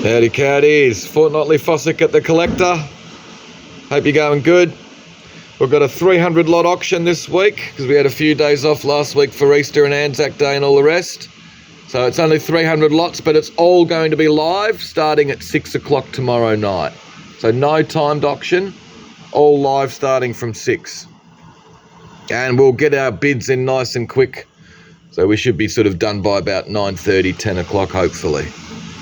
Howdy cowdies, fortnightly fossick at the collector. Hope you're going good. We've got a 300 lot auction this week because we had a few days off last week for Easter and Anzac Day and all the rest. So it's only 300 lots, but it's all going to be live starting at 6 o'clock tomorrow night. So no timed auction, all live starting from 6. And we'll get our bids in nice and quick. So we should be sort of done by about 9:30, 10 o'clock hopefully.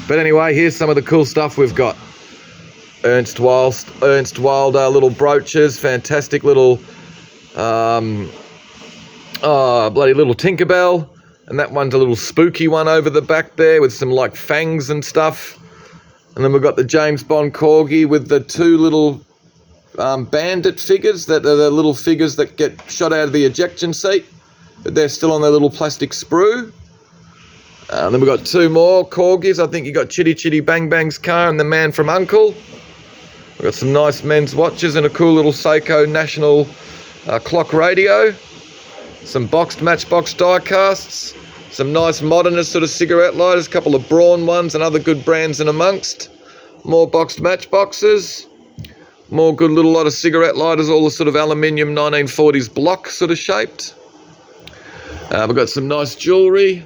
But anyway, here's some of the cool stuff we've got. Ernst Wilder little brooches, fantastic little, bloody little Tinkerbell. And that one's a little spooky one over the back there with some like fangs and stuff. And then we've got the James Bond Corgi with the two little bandit figures that are the little figures that get shot out of the ejection seat, but they're still on their little plastic sprue. Then we've got two more Corgis. I think you got Chitty Chitty Bang Bang's car and the Man from U.N.C.L.E. We've got some nice men's watches and a cool little Seiko National clock radio. Some boxed Matchbox die casts. Some nice modernist sort of cigarette lighters. A couple of Braun ones and other good brands in amongst. More boxed Matchboxes. More good little lot of cigarette lighters, all the sort of aluminium 1940s block sort of shaped. We've got some nice jewellery.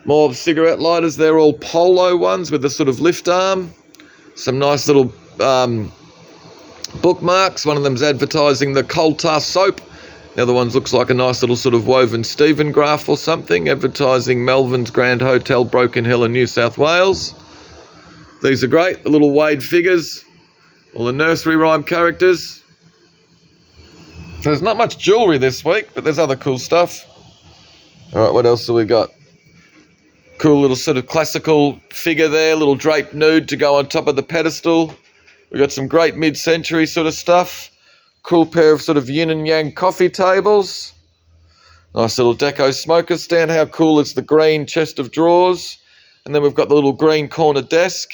More cigarette lighters, they're all Polo ones with the sort of lift arm. Some nice little bookmarks. One of them's advertising the Coal Tar soap. The other one looks like a nice little sort of woven Stephen graph or something, advertising Melvin's Grand Hotel, Broken Hill in New South Wales. These are great, the little Wade figures, all the nursery rhyme characters. So there's not much jewellery this week, but there's other cool stuff. All right, what else have we got? Cool little sort of classical figure there, little draped nude to go on top of the pedestal. We've got some great mid-century sort of stuff. Cool pair of sort of yin and yang coffee tables. Nice little deco smoker stand. How cool is the green chest of drawers? And then we've got the little green corner desk.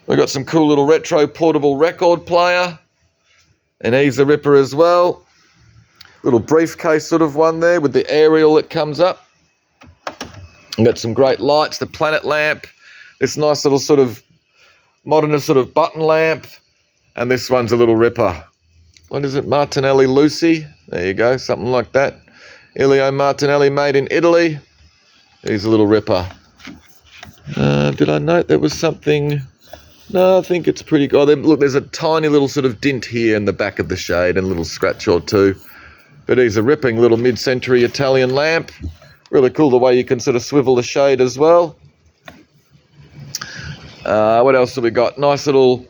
We've got some cool little retro portable record player. And he's a ripper as well. Little briefcase sort of one there with the aerial that comes up. We've got some great lights, the planet lamp, this nice little sort of modernist sort of button lamp, and this one's a little ripper. What is it? Martinelli Lucy? There you go, something like that. Elio Martinelli, made in Italy. He's a little ripper. Did I note there was something? No, I think it's pretty good. Oh, look, there's a tiny little sort of dint here in the back of the shade and a little scratch or two. But he's a ripping little mid-century Italian lamp. Really cool the way you can sort of swivel the shade as well. What else have we got? Nice little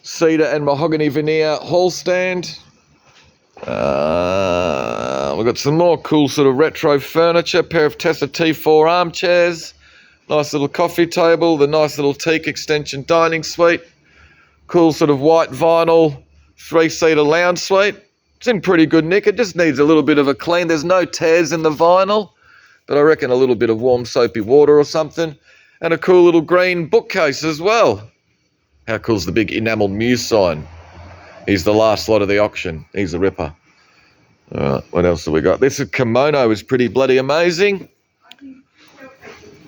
cedar and mahogany veneer hall stand. We've got some more cool sort of retro furniture. Pair of Tessa T4 armchairs. Nice little coffee table. The nice little teak extension dining suite. Cool sort of white vinyl 3-seater lounge suite. It's in pretty good nick. It just needs a little bit of a clean. There's no tears in the vinyl, but I reckon a little bit of warm soapy water or something. And a cool little green bookcase as well. How cool's the big enamelled Muse sign? He's the last lot of the auction. He's a ripper. All right, what else have we got? This kimono is pretty bloody amazing.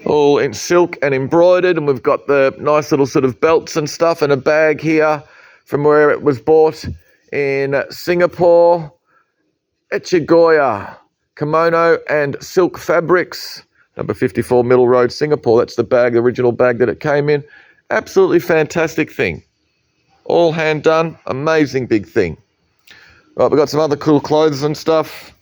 All in silk and embroidered, and we've got the nice little sort of belts and stuff and a bag here from where it was bought in Singapore. Echigoya kimono and silk fabrics, number 54 Middle Road, Singapore. That's the bag, the original bag that it came in. Absolutely fantastic thing. All hand done, amazing big thing. Right, we've got some other cool clothes and stuff.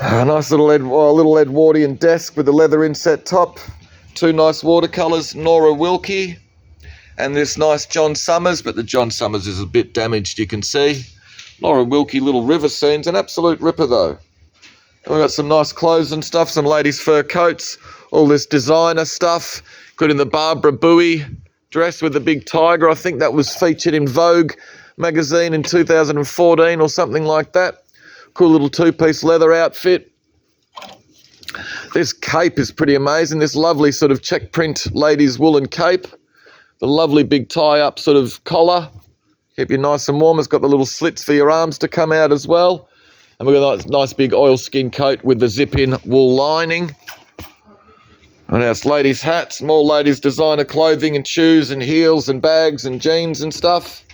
A nice little Edwardian desk with the leather inset top. Two nice watercolours, Nora Wilkie. And this nice John Summers, but the John Summers is a bit damaged, you can see. Nora Wilkie little river scenes, an absolute ripper though. And we've got some nice clothes and stuff, some ladies' fur coats, all this designer stuff, including the Barbara Bowie dress with the big tiger. I think that was featured in Vogue magazine in 2014 or something like that. Cool little two-piece leather outfit. This cape is pretty amazing, this lovely sort of check print ladies' woolen cape. The lovely big tie-up sort of collar. Keep you nice and warm. It's got the little slits for your arms to come out as well. And we've got a nice big oilskin coat with the zip-in wool lining. And it's ladies' hats, more ladies' designer clothing and shoes and heels and bags and jeans and stuff.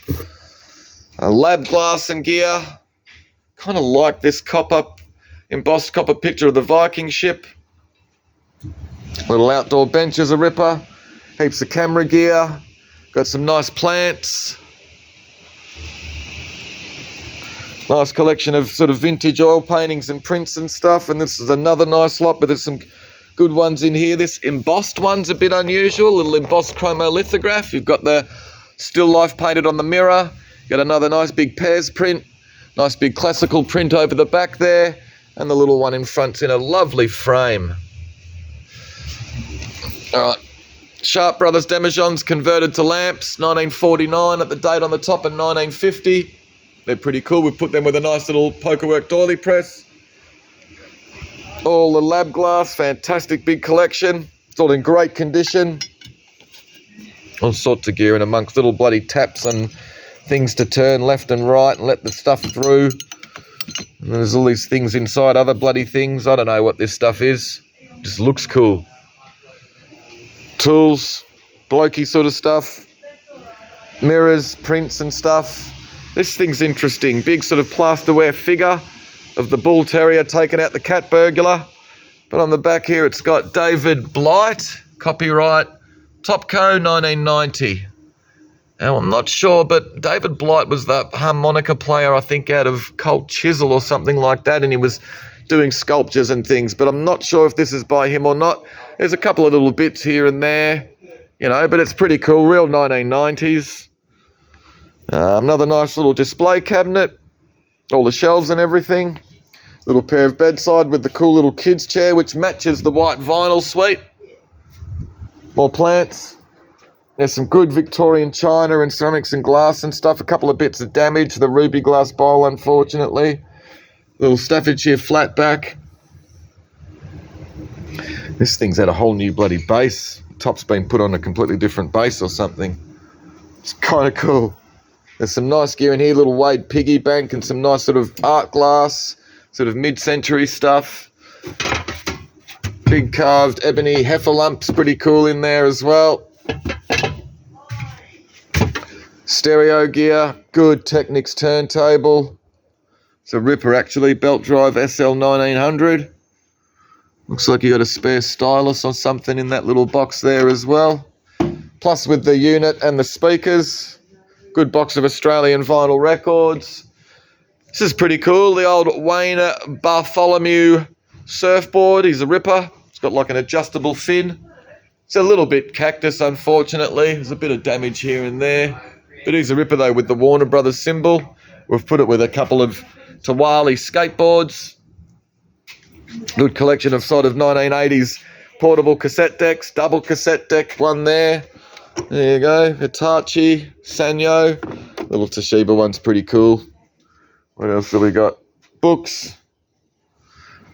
Lab glass and gear. Kind of like this embossed copper picture of the Viking ship. Little outdoor bench is a ripper. Heaps of camera gear. Got some nice plants. Nice collection of sort of vintage oil paintings and prints and stuff. And this is another nice lot, but there's some good ones in here. This embossed one's a bit unusual. Little embossed chromolithograph. You've got the still life painted on the mirror. Got another nice big pears print. Nice big classical print over the back there. And the little one in front's in a lovely frame. All right. Sharp Brothers Demijohns converted to lamps. 1949 at the date on the top and 1950. They're pretty cool. We've put them with a nice little pokerwork doily press. All the lab glass. Fantastic big collection. It's all in great condition. All sorts of gear in amongst little bloody taps and things to turn left and right and let the stuff through. And there's all these things inside, other bloody things. I don't know what this stuff is. Just looks cool. Tools, blokey sort of stuff. Mirrors, prints and stuff. This thing's interesting. Big sort of plasterware figure of the bull terrier taking out the cat burglar. But on the back here it's got David Blight, copyright Topco 1990. Now, I'm not sure, but David Blight was the harmonica player, I think, out of Colt Chisel or something like that, and he was doing sculptures and things, but I'm not sure if this is by him or not. There's a couple of little bits here and there, you know, but it's pretty cool, real 1990s. Another nice little display cabinet, all the shelves and everything. Little pair of bedside with the cool little kids chair, which matches the white vinyl suite. More plants. There's some good Victorian china and ceramics and glass and stuff. A couple of bits of damage. The ruby glass bowl, unfortunately. Little Staffordshire flat back. This thing's had a whole new bloody base. Top's been put on a completely different base or something. It's kind of cool. There's some nice gear in here. Little Wade piggy bank and some nice sort of art glass. Sort of mid-century stuff. Big carved ebony heifer lumps. Pretty cool in there as well. Stereo gear, good Technics turntable. It's a ripper actually, belt drive SL 1900. Looks like you got a spare stylus or something in that little box there as well. Plus with the unit and the speakers, good box of Australian vinyl records. This is pretty cool, the old Wayne Bartholomew surfboard. He's a ripper. It's got like an adjustable fin. It's a little bit cactus, unfortunately. There's a bit of damage here and there. But he's a ripper though with the Warner Brothers symbol. We've put it with a couple of Tawali skateboards. Good collection of sort of 1980s portable cassette decks. Double cassette deck, one there. There you go. Hitachi, Sanyo. Little Toshiba one's pretty cool. What else have we got? Books.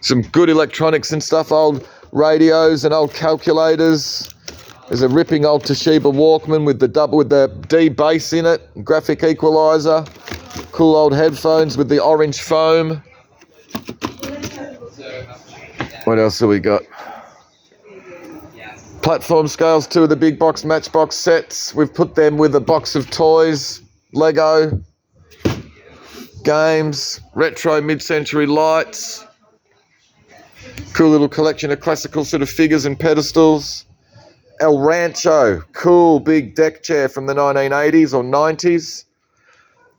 Some good electronics and stuff. Old radios and old calculators. There's a ripping old Toshiba Walkman with the D bass in it, graphic equalizer, cool old headphones with the orange foam. What else have we got? Platform scales, 2 of the big box Matchbox sets. We've put them with a box of toys, Lego, games, retro mid-century lights. Cool little collection of classical sort of figures and pedestals. El Rancho, cool big deck chair from the 1980s or 90s.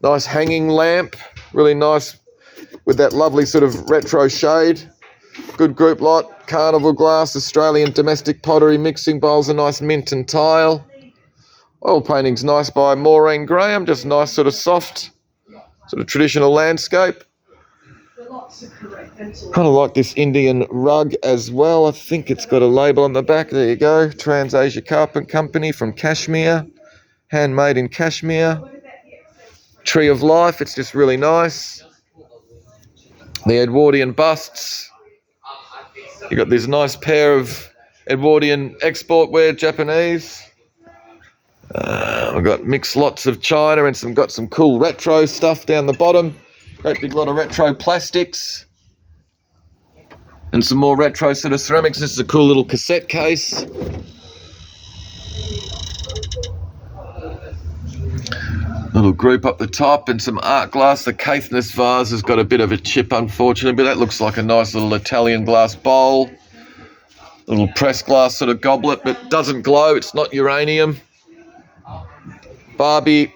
Nice hanging lamp, really nice with that lovely sort of retro shade. Good group lot, carnival glass, Australian domestic pottery, mixing bowls, a nice mint and tile. Oil painting's nice by Maureen Graham, just nice sort of soft, sort of traditional landscape. Kind of like this Indian rug as well. I think it's got a label on the back. There you go. Trans-Asia Carpet Company from Kashmir. Handmade in Kashmir. Tree of Life. It's just really nice. The Edwardian busts. You got this nice pair of Edwardian export wear, Japanese. We've got mixed lots of china and got some cool retro stuff down the bottom. Great big lot of retro plastics. And some more retro sort of ceramics. This is a cool little cassette case. Little group up the top and some art glass. The Caithness vase has got a bit of a chip, unfortunately, but that looks like a nice little Italian glass bowl. Little pressed glass sort of goblet, but doesn't glow. It's not uranium. Barbie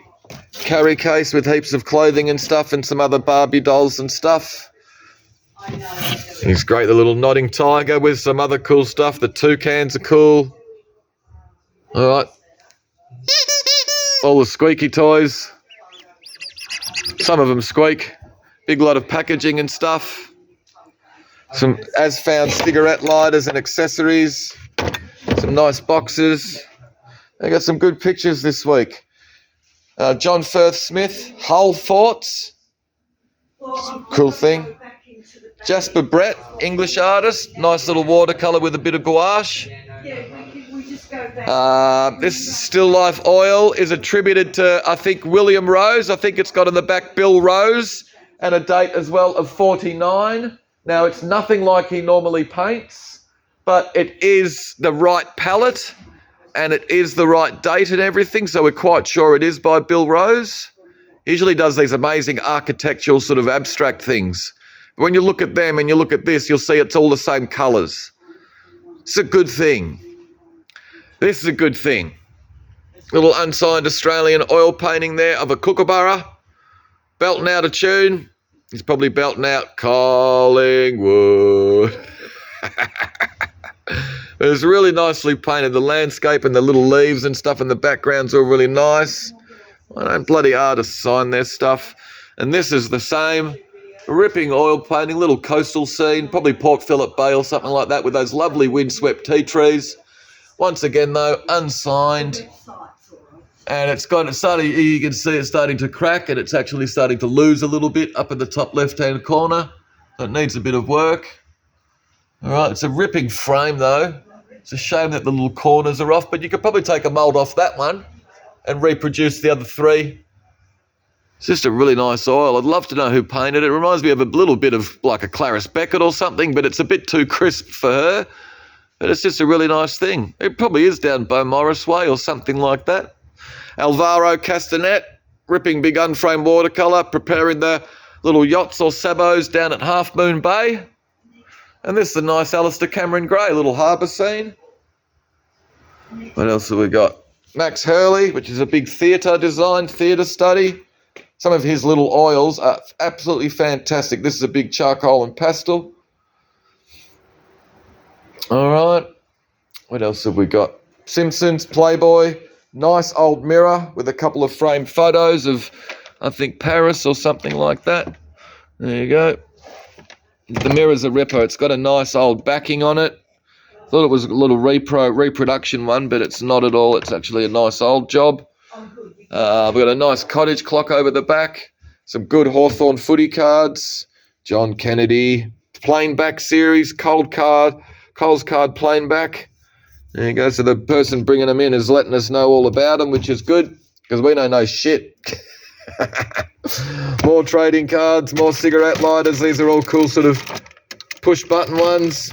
carry case with heaps of clothing and stuff and some other Barbie dolls and stuff. It's great, the little nodding tiger with some other cool stuff. The toucans are cool. All right. All the squeaky toys. Some of them squeak. Big lot of packaging and stuff. Some as-found cigarette lighters and accessories. Some nice boxes. I got some good pictures this week. John Firth Smith, Hull Forts. Cool thing. Jasper Brett, English artist. Nice little watercolour with a bit of gouache. This Still Life oil is attributed to, I think, William Rose. I think it's got on the back Bill Rose and a date as well of 49. Now, it's nothing like he normally paints, but it is the right palette and it is the right date and everything, so we're quite sure it is by Bill Rose. He usually does these amazing architectural sort of abstract things. But when you look at them and you look at this, you'll see it's all the same colours. It's a good thing. This is a good thing. Little unsigned Australian oil painting there of a kookaburra. Belting out a tune. He's probably belting out Collingwood. It was really nicely painted. The landscape and the little leaves and stuff in the background's all really nice. Why don't bloody artists sign their stuff? And this is the same. Ripping oil painting, little coastal scene, probably Port Phillip Bay or something like that with those lovely windswept tea trees. Once again, though, unsigned. And it's starting, you can see it's starting to crack and it's actually starting to lose a little bit up in the top left-hand corner. So it needs a bit of work. All right, it's a ripping frame, though. It's a shame that the little corners are off, but you could probably take a mould off that one and reproduce the other three. It's just a really nice oil. I'd love to know who painted it. It reminds me of a little bit of like a Clarice Beckett or something, but it's a bit too crisp for her. But it's just a really nice thing. It probably is down Beaumaris Way or something like that. Alvaro Castanet, ripping big unframed watercolour, preparing the little yachts or sabots down at Half Moon Bay. And this is a nice Alistair Cameron Gray, little harbour scene. What else have we got? Max Hurley, which is a big theatre design, theatre study. Some of his little oils are absolutely fantastic. This is a big charcoal and pastel. All right. What else have we got? Simpsons, Playboy, nice old mirror with a couple of framed photos of, I think, Paris or something like that. There you go. The mirror's a ripper. It's got a nice old backing on it. Thought it was a little reproduction one, but it's not at all. It's actually a nice old job. We've got a nice cottage clock over the back. Some good Hawthorn footy cards. John Kennedy. Plain back series. Coles card plain back. There you go. So the person bringing them in is letting us know all about them, which is good because we don't know shit. More trading cards, more cigarette lighters. These are all cool sort of push button ones.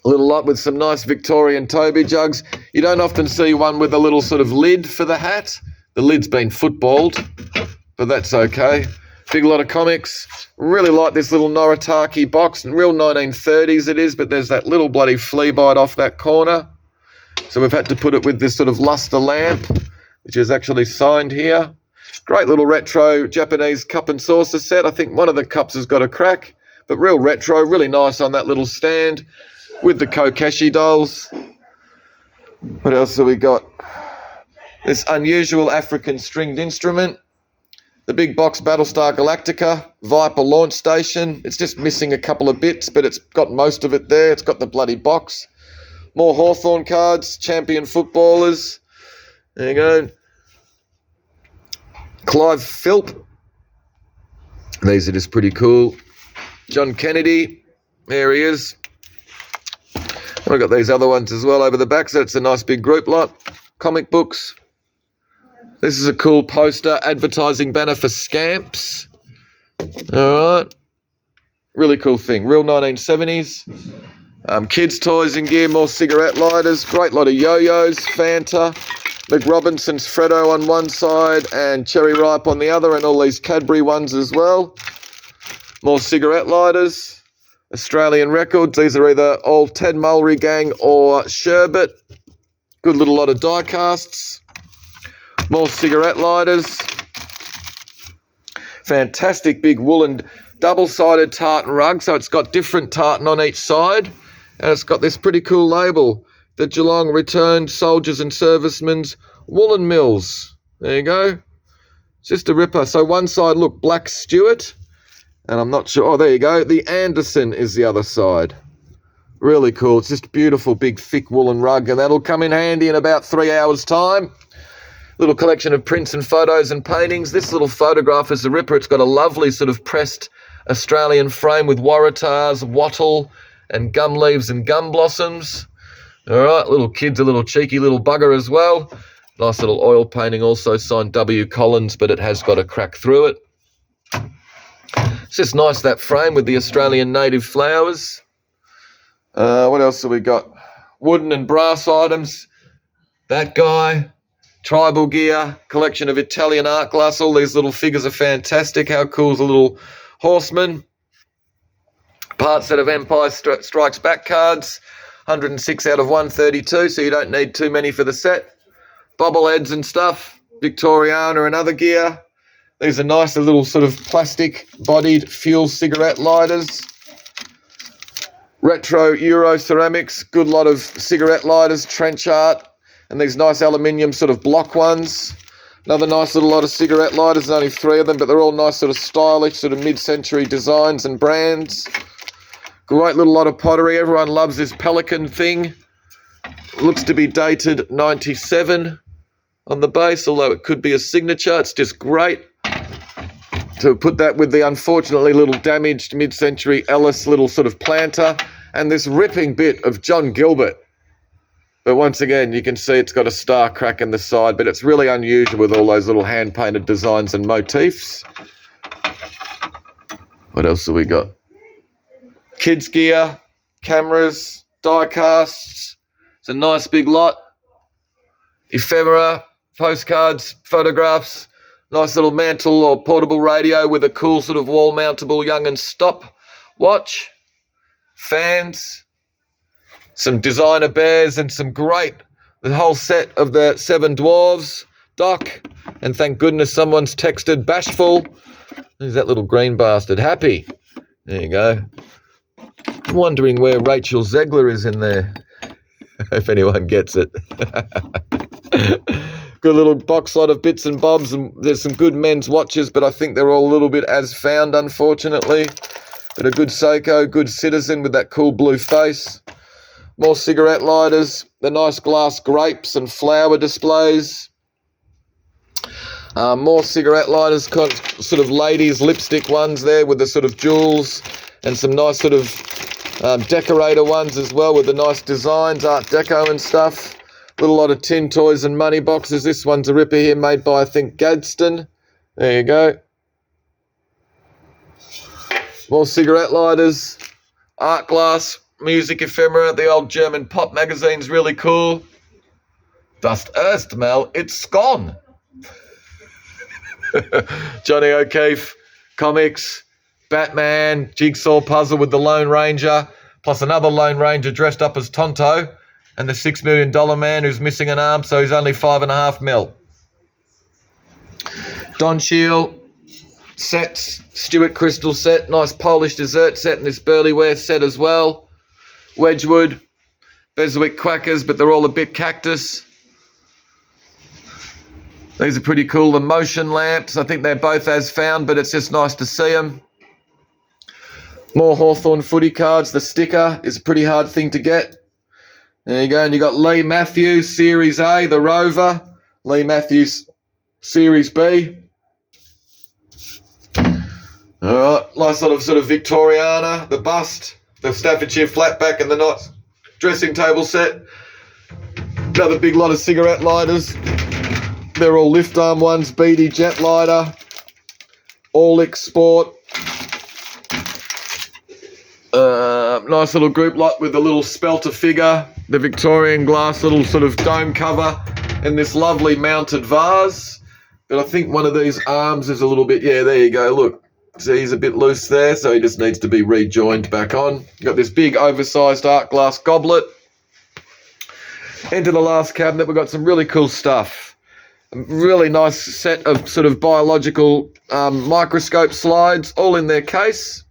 A little lot with some nice Victorian Toby jugs. You don't often see one with a little sort of lid for the hat. The lid's been footballed, but that's okay. Big lot of comics. Really like this little Noritake box. Real 1930s it is, but there's that little bloody flea bite off that corner. So we've had to put it with this sort of luster lamp, which is actually signed here. Great little retro Japanese cup and saucer set. I think one of the cups has got a crack, but real retro, really nice on that little stand with the Kokeshi dolls. What else have we got? This unusual African stringed instrument. The big box Battlestar Galactica, Viper launch station. It's just missing a couple of bits, but it's got most of it there. It's got the bloody box. More Hawthorn cards, champion footballers. There you go. Clive Philp. These are just pretty cool. John Kennedy. There he is. I've got these other ones as well over the back, so it's a nice big group lot. Comic books. This is a cool poster, advertising banner for Scamps. All right. Really cool thing. Real 1970s. Kids' toys and gear, more cigarette lighters. Great lot of yo-yos, Fanta, McRobinson's Freddo on one side and Cherry Ripe on the other, and all these Cadbury ones as well. More cigarette lighters. Australian Records. These are either all Ted Mulry Gang or Sherbet. Good little lot of die casts. More cigarette lighters. Fantastic big woolen double-sided tartan rug. So it's got different tartan on each side. And it's got this pretty cool label. The Geelong Returned Soldiers and Servicemen's Woolen Mills. There you go. It's just a ripper. So one side, look, Black Stewart. And I'm not sure. Oh, there you go. The Anderson is the other side. Really cool. It's just beautiful, big, thick woolen rug. And that'll come in handy in about 3 hours' time. Little collection of prints and photos and paintings. This little photograph is a ripper. It's got a lovely sort of pressed Australian frame with waratahs, wattle, and gum leaves and gum blossoms. All right, little kid's a little cheeky little bugger as well. Nice little oil painting, also signed W. Collins, but it has got a crack through it. It's just nice, that frame with the Australian native flowers. What else have we got? Wooden and brass items. That guy. Tribal gear. Collection of Italian art glass. All these little figures are fantastic. How cool is a little horseman? Part set of Empire Strikes Back cards. 106 out of 132, so you don't need too many for the set. Bobbleheads and stuff. Victoriana and other gear. These are nice little sort of plastic-bodied fuel cigarette lighters. Retro Euro ceramics, good lot of cigarette lighters, trench art, and these nice aluminium sort of block ones. Another nice little lot of cigarette lighters, there's only 3 of them, but they're all nice sort of stylish, sort of mid-century designs and brands. Great little lot of pottery. Everyone loves this pelican thing. Looks to be dated 97 on the base, although it could be a signature. It's just great to put that with the unfortunately little damaged mid-century Ellis little sort of planter and this ripping bit of John Gilbert. But once again, you can see it's got a star crack in the side, but it's really unusual with all those little hand-painted designs and motifs. What else have we got? Kids gear, cameras, die casts. It's a nice big lot. Ephemera, postcards, photographs. Nice little mantle or portable radio with a cool sort of wall-mountable Young and Stop watch. Fans. Some designer bears and some great, the whole set of the 7 Dwarves. Doc. And thank goodness someone's texted Bashful. Who's that little green bastard? Happy. There you go. I'm wondering where Rachel Zegler is in there. If anyone gets it. Good little box lot of bits and bobs, and there's some good men's watches, but I think they're all a little bit as found, unfortunately. But a good Seiko, good Citizen with that cool blue face. More cigarette lighters, the nice glass grapes and flower displays. More cigarette lighters, sort of ladies' lipstick ones there with the sort of jewels, and some nice sort of decorator ones as well with the nice designs, Art Deco and stuff. Little lot of tin toys and money boxes. This one's a ripper here made by, I think, Gadsden. There you go. More cigarette lighters, art glass, music ephemera. The old German pop magazine's really cool. Das erste Mal, it's gone. Johnny O'Keefe, comics, Batman, jigsaw puzzle with the Lone Ranger, plus another Lone Ranger dressed up as Tonto, and the $6 million man who's missing an arm, so he's only $5.5 million. Don Shield sets, Stuart Crystal set, nice Polish dessert set, and this Burleyware set as well. Wedgwood, Beswick Quackers, but they're all a bit cactus. These are pretty cool. The motion lamps, I think they're both as found, but it's just nice to see them. More Hawthorn footy cards. The sticker is a pretty hard thing to get. There you go. And you got Lee Matthews, Series A, the Rover. Lee Matthews, Series B. All right. Nice sort of Victoriana, the bust, the Staffordshire flatback, and the nice dressing table set. Another big lot of cigarette lighters. They're all lift arm ones. Beatty Jet Lighter. Orlick Sport. Nice little group lot with the little spelter figure, the Victorian glass little sort of dome cover, and this lovely mounted vase. But I think one of these arms is a little bit, yeah, there you go, look. See, he's a bit loose there, so he just needs to be rejoined back on. Got this big oversized art glass goblet. Into the last cabinet, we've got some really cool stuff. A really nice set of sort of biological microscope slides, all in their case.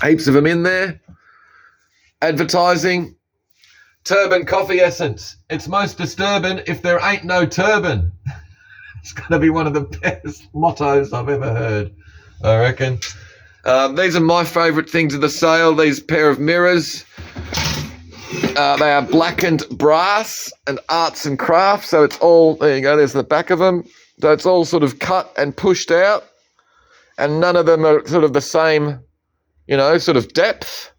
Heaps of them in there. Advertising. Turban coffee essence. It's most disturbing if there ain't no turban. It's going to be one of the best mottos I've ever heard, I reckon. These are my favourite things of the sale, these pair of mirrors. They are blackened brass and arts and crafts, so it's all, there you go, there's the back of them. So it's all sort of cut and pushed out, and none of them are sort of the same, you know, sort of depth.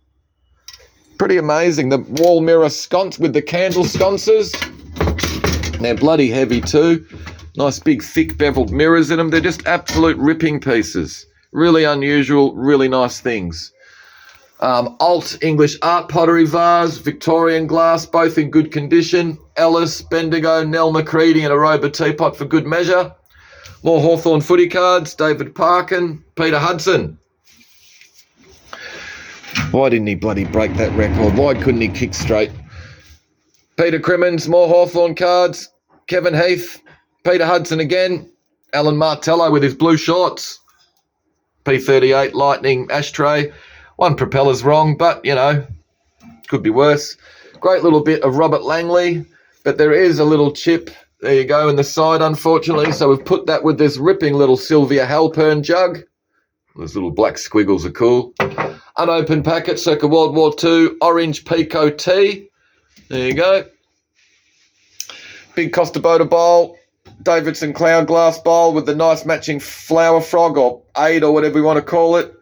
Pretty amazing. The wall mirror sconce with the candle sconces. They're bloody heavy too. Nice big thick beveled mirrors in them. They're just absolute ripping pieces. Really unusual, really nice things. Alt English art pottery vase, Victorian glass, both in good condition. Ellis, Bendigo, Nell Macready and a Aroba teapot for good measure. More Hawthorn footy cards, David Parkin, Peter Hudson. Why didn't he bloody break that record? Why couldn't he kick straight? Peter Crimmins, more Hawthorn cards. Kevin Heath, Peter Hudson again. Alan Martello with his blue shorts. P38 Lightning ashtray. One propeller's wrong, but, you know, could be worse. Great little bit of Robert Langley, but there is a little chip, there you go, in the side, unfortunately. So we've put that with this ripping little Sylvia Halpern jug. Those little black squiggles are cool. Unopened packet, circa World War II, orange Pico tea. There you go. Big Costa Boda bowl, Davidson cloud glass bowl with the nice matching flower frog or aid or whatever you want to call it.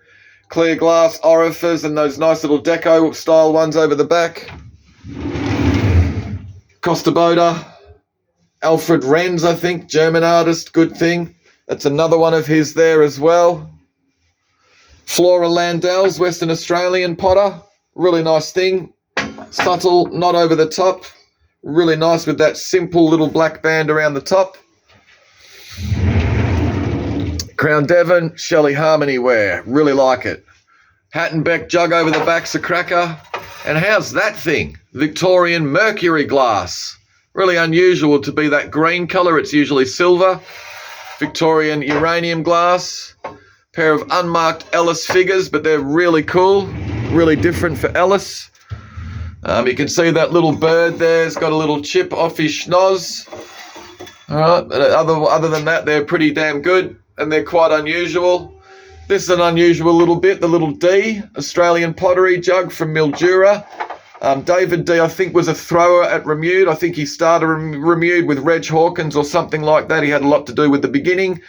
Clear glass orifice and those nice little deco style ones over the back. Costa Boda, Alfred Renz, I think, German artist, good thing. That's another one of his there as well. Flora Landell's Western Australian potter, really nice thing. Subtle, not over the top. Really nice with that simple little black band around the top. Crown Devon, Shelley Harmony ware. Really like it. Hattenbeck jug over the back's a cracker. And how's that thing? Victorian mercury glass. Really unusual to be that green colour. It's usually silver. Victorian uranium glass. Pair of unmarked Ellis figures, but they're really cool. Really different for Ellis. You can see that little bird there. It's got a little chip off his schnoz. All right, but other than that, they're pretty damn good. And they're quite unusual. This is an unusual little bit, the little D, Australian pottery jug from Mildura. David D, I think, was a thrower at Remude. I think he started Remude with Reg Hawkins or something like that. He had a lot to do with the beginning.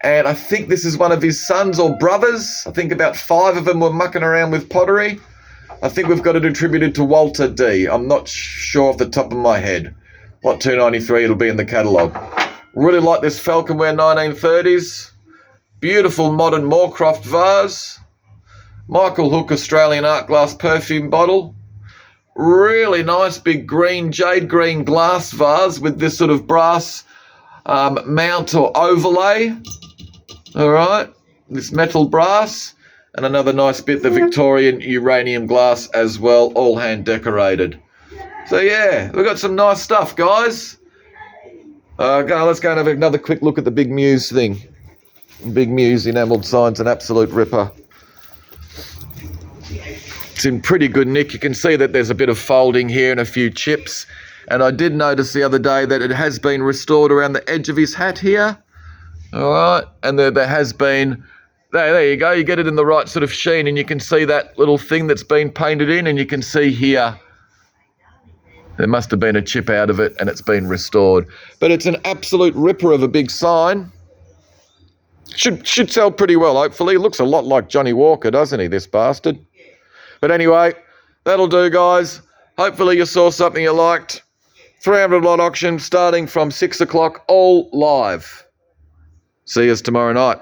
And I think this is one of his sons or brothers. I think about 5 of them were mucking around with pottery. I think we've got it attributed to Walter D. I'm not sure off the top of my head. What 293 it'll be in the catalogue. Really like this Falconware 1930s. Beautiful modern Moorcroft vase. Michael Hook Australian art glass perfume bottle. Really nice big green, jade green glass vase with this sort of brass mount or overlay. All right, this metal brass. And another nice bit, the Victorian uranium glass as well, all hand decorated. So yeah, we've got some nice stuff, guys. Let's go and have another quick look at the Big Muse thing. Big Muse enamelled sign's an absolute ripper. It's in pretty good nick. You can see that there's a bit of folding here and a few chips. And I did notice the other day that it has been restored around the edge of his hat here. All right, and there has been... There you go, you get it in the right sort of sheen and you can see that little thing that's been painted in and you can see here there must have been a chip out of it and it's been restored. But it's an absolute ripper of a big sign. Should sell pretty well, hopefully. Looks a lot like Johnny Walker, doesn't he, this bastard? But anyway, that'll do, guys. Hopefully you saw something you liked. 300 lot auction starting from 6 o'clock, all live. See us tomorrow night.